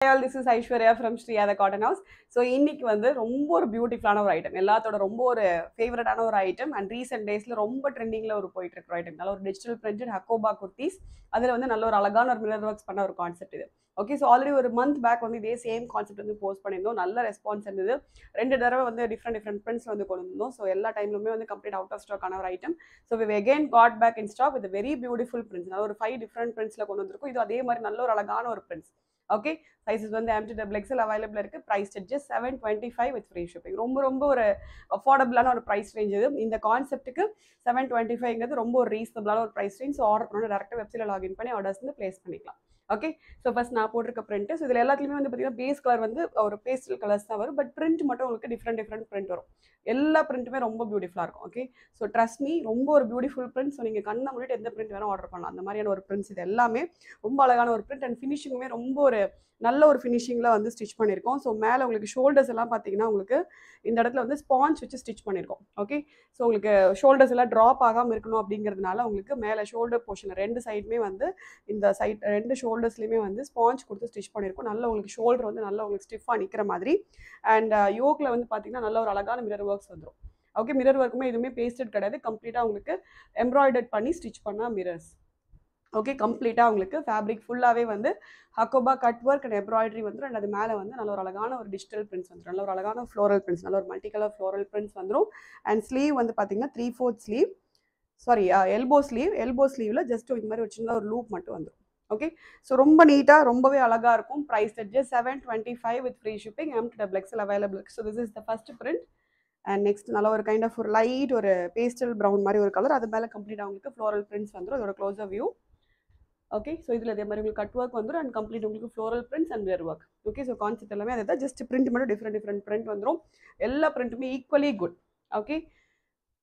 Hi all, this is Aishwarya from Shriyada Cotton House. So இன்னைக்கு வந்து ரொம்ப ஒரு பியூட்டிஃபுல்லான ஒரு ஐட்டம், எல்லாத்தோட ரொம்ப ஒரு ஃபேவரட்டான ஒரு ஐட்டம் அண்ட் ரீசெண்ட் டேஸ்ல ரொம்ப ட்ரெண்டிங்ல ஒரு போயிட்டு இருக்கிற ஐட்டம். நல்ல ஒரு டிஜிட்டல் பிரிண்டட் ஹக்கோபா குர்த்திஸ், அதில் வந்து நல்ல ஒரு அழகான ஒரு மிரர் ஒர்க்ஸ் பண்ண ஒரு கான்செப்ட் இது. ஓகே, ஸோ ஆல்ரெடி ஒரு மந்த் பேக் வந்து இதே சேம் கான்செப்ட் வந்து போஸ்ட் பண்ணியிருந்தோம். நல்ல ரெஸ்பான்ஸ் இருந்தது. 2 தடவை வந்து டிஃப்ரெண்ட் பிரிண்ட்ஸ் வந்து கொண்டு வந்தோம். ஸோ எல்லா டைம்லுமே வந்து கம்ப்ளீட் அவுட் ஆஃப் ஸ்டாக் ஆன ஒரு item. So we again got back in stock with very beautiful prints. நல்ல ஒரு 5 டிஃப்ரெண்ட் பிரிண்ட்ஸ்ல கொண்டு வந்திருக்கும். இது அதே மாதிரி நல்ல ஒரு அழகான ஒரு பிரிண்ட்ஸ். ஓகே, சைஸஸ் வந்து M to XXL அவைலபிள் இருக்கு. Price just 725 with free shipping. ரொம்ப ஒரு அஃபோர்டபுளான ஒரு பிரைஸ் ரேஞ்ச் இது. இந்த கான்செப்ட்டுக்கு 725ங்கிறது ரொம்ப ஒரு ரீசனபிளான ஒரு பிரைஸ் ரேஞ்ச். ஸோ ஆர்டர் பண்ணி டேரக்டாக வெப்சைட்டில் லாகின் பண்ணி ஆர்டர்ஸ் வந்து பிளேஸ் பண்ணிக்கலாம். ஓகே, ஸோ ஃபர்ஸ்ட் நான் போட்டிருக்க பிரிண்ட். ஸோ இதில் எல்லாத்துலேயுமே வந்து பார்த்தீங்கன்னா பேஸ் கலர் வந்து ஒரு பேஸ்டல் கலர்ஸ் தான் வரும். பட் பிரிண்ட் மட்டும் உங்களுக்கு டிஃப்ரெண்ட் பிரிண்ட் வரும். எல்லா பிரிண்ட்டுமே ரொம்ப பியூட்டிஃபுல்லாக இருக்கும். ஓகே, ஸோ ட்ரஸ்ட் மீ, ரொம்ப ஒரு பியூட்டிஃபுல் பிரிண்ட். ஸோ நீங்கள் கண்ணை மூடிட்டு எந்த பிரிண்ட் வேணால் ஆர்டர் பண்ணலாம். அந்த மாதிரியான ஒரு பிரிண்ட்ஸ் இது எல்லாமே ரொம்ப அழகான ஒரு பிரிண்ட் அண்ட் ஃபினிஷிங்குமே ரொம்ப ஒரு நல்ல ஒரு ஃபினிஷிங்கில் வந்து ஸ்டிச் பண்ணியிருக்கோம். ஸோ மேலே உங்களுக்கு ஷோல்டர்ஸ் எல்லாம் பார்த்தீங்கன்னா உங்களுக்கு இந்த இடத்துல வந்து ஸ்பாஞ்ச் வச்சு ஸ்டிச் பண்ணியிருக்கோம். ஓகே, ஸோ உங்களுக்கு ஷோல்டர்ஸ் எல்லாம் ட்ராப் ஆகாமல் இருக்கணும் அப்படிங்கிறதுனால உங்களுக்கு மேலே ஷோல்டர் போர்ஷன் 2 சைடுமே வந்து இந்த சைட் 2 ஷோல்டர்ஸ்லையுமே வந்து ஸ்பாஞ்ச் கொடுத்து ஸ்டிச் பண்ணியிருக்கோம். நல்ல உங்களுக்கு ஷோல்டர் வந்து நல்லா உங்களுக்கு ஸ்டிஃபாக நிற்கிற மாதிரி. அண்ட் யோக்கில் வந்து பார்த்தீங்கன்னா நல்ல ஒரு அழகான மிரர் ஒர்க்ஸ் வந்துடும். ஓகே, மிரர் ஒர்க்குமே எதுவுமே பேஸ்டட் கிடையாது. கம்ப்ளீட்டாக உங்களுக்கு எம்ப்ராய்டர்ட் பண்ணி ஸ்டிச் பண்ணால் மிரர்ஸ். ஓகே, கம்ப்ளீட்டாக உங்களுக்கு ஃபேப்ரிக் ஃபுல்லாகவே வந்து Hakoba cut work and embroidery வந்துடும். அண்ட் அது மேலே வந்து நல்ல ஒரு அழகான ஒரு டிஜிட்டல் பிரிண்ட்ஸ் வந்துடும். நல்ல ஒரு அழகான ஃப்ளோரல் பிரிண்ட்ஸ், நல்ல ஒரு மல்டி கலர் ஃப்ளோரல் பிரிண்ட்ஸ் வந்துடும். அண்ட் ஸ்லீவ் வந்து பார்த்தீங்கன்னா 3/4 ஸ்லீவ், சாரி எல்போ ஸ்லீவில் ஜஸ்ட் இந்த மாதிரி ஒரு சின்ன ஒரு லூப் மட்டும் வந்துடும். ஓகே, ஸோ ரொம்ப நீட்டாக ரொம்பவே அழகாக இருக்கும். Price just 725 with free shipping. M to XXL available. So this is the first print. And next நல்ல ஒரு கைண்ட் ஆஃப் ஒரு லைட் ஒரு பேஸ்டல் ப்ரௌன் மாதிரி ஒரு கலர். அது மேலே கம்ப்ளீட் உங்களுக்கு ஃப்ளோரல் பிரிண்ட்ஸ் வந்துடும். அதோட க்ளோஸர் வியூ. ஓகே, ஸோ இதில் அதே மாதிரி உங்களுக்கு கட் ஒர்க் வந்துடும் அண்ட் கம்ப்ளீட் உங்களுக்கு floral prints and mirror work. Okay, so concept எல்லாமே அதை தான், ஜஸ்ட் பிரிண்ட் மட்டும் டிஃப்ரெண்ட் பிரிண்ட் வந்துடும். எல்லா பிரிண்ட்டுமே ஈக்குவலி குட். ஓகே,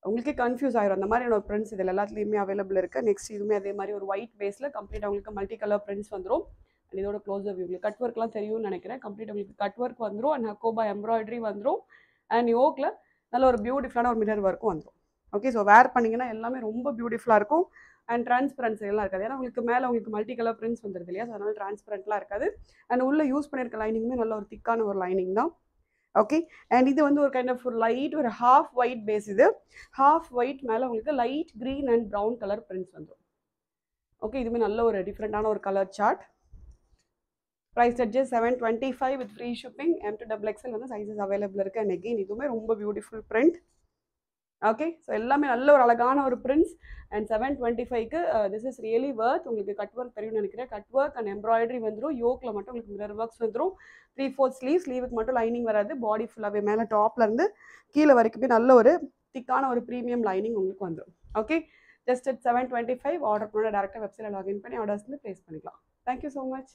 உங்களுக்கே கன்ஃபியூஸ் ஆயிரும் அந்த மாதிரியான ஒரு பிரிண்ட்ஸ் இதில் எல்லாத்துலேயுமே அவைலபிள் இருக்குது. நெக்ஸ்ட் இதுவுமே அதே மாதிரி ஒரு ஒயிட் பேஸில் கம்ப்ளீட் உங்களுக்கு மல்டி கலர் பிரிண்ட்ஸ் வந்துடும். அண்ட் இதோட க்ளோஸர் வியூ உங்களுக்கு கட் ஒர்க்லாம் தெரியும்னு நினைக்கிறேன். கம்ப்ளீட் உங்களுக்கு கட் ஒர்க் வந்துடும் அண்ட் ஹக்கோபா எம்ப்ராய்டரி வந்துடும். அண்ட் யோக்கில் நல்ல ஒரு பியூட்டிஃபுல்லான ஒரு மிரர் ஒர்க்கும் வந்துடும். ஓகே, ஸோ வேர் பண்ணிங்கன்னா எல்லாமே ரொம்ப பியூட்டிஃபுல்லாக இருக்கும். அண்ட் டிரான்ஸ்பரன்சி எல்லாம் இருக்காது. ஏன்னா உங்களுக்கு மேலே உங்களுக்கு மல்டி கலர் பிரிண்ட்ஸ் வந்துருது இல்லையா, ஸோ அதனால டிரான்ஸ்பரண்ட்லாம் இருக்காது. அண்ட் உள்ளே யூஸ் பண்ணியிருக்க லைனிங்குமே நல்ல ஒரு திக்கான ஒரு லைனிங் தான். ஓகே, அண்ட் இது வந்து ஒரு கைண்ட் ஆஃப் ஒரு லைட் ஒரு ஹாஃப் ஒயிட் பேஸ். இது ஹாஃப் ஒயிட் மேலே உங்களுக்கு light green and brown colour prints வந்துடும். ஓகே, இதுவுமே நல்ல ஒரு டிஃப்ரெண்டான ஒரு colour chart. Price just 725 with free shipping. M to XXL வந்து சைஸஸ் அவைலபிள் இருக்குது. அண்ட் அகெயின் இதுவுமே ரொம்ப பியூட்டிஃபுல் பிரிண்ட். ஓகே, ஸோ எல்லாமே நல்ல ஒரு அழகான ஒரு பிரிண்ட்ஸ். அண்ட் 725க்கு திஸ் இஸ் ரியலி வர்த். உங்களுக்கு கட் ஒர்க் தெரியும்னு நினைக்கிறேன். கட் ஒர்க் அண்ட் எம்ப்ராய்டரி வந்துடும். யோக்கில் மட்டும் உங்களுக்கு மிரர் ஒர்க்ஸ் வந்துடும். 3/4 ஸ்லீவுக்கு மட்டும் லைனிங் வராது. பாடி ஃபுல்லாகவே மேலே டாப்லேருந்து கீழே வரைக்குமே நல்ல ஒரு திக்கான ஒரு ப்ரீமியம் லைனிங் உங்களுக்கு வந்துடும். ஓகே, ஜஸ்ட் at 725 ஆர்டர் பண்ண டேரக்டாக வெப்சைட்டில் லாகின் பண்ணி ஆர்டர்ஸ் வந்து ப்ளேஸ் பண்ணிக்கலாம். Thank you so much.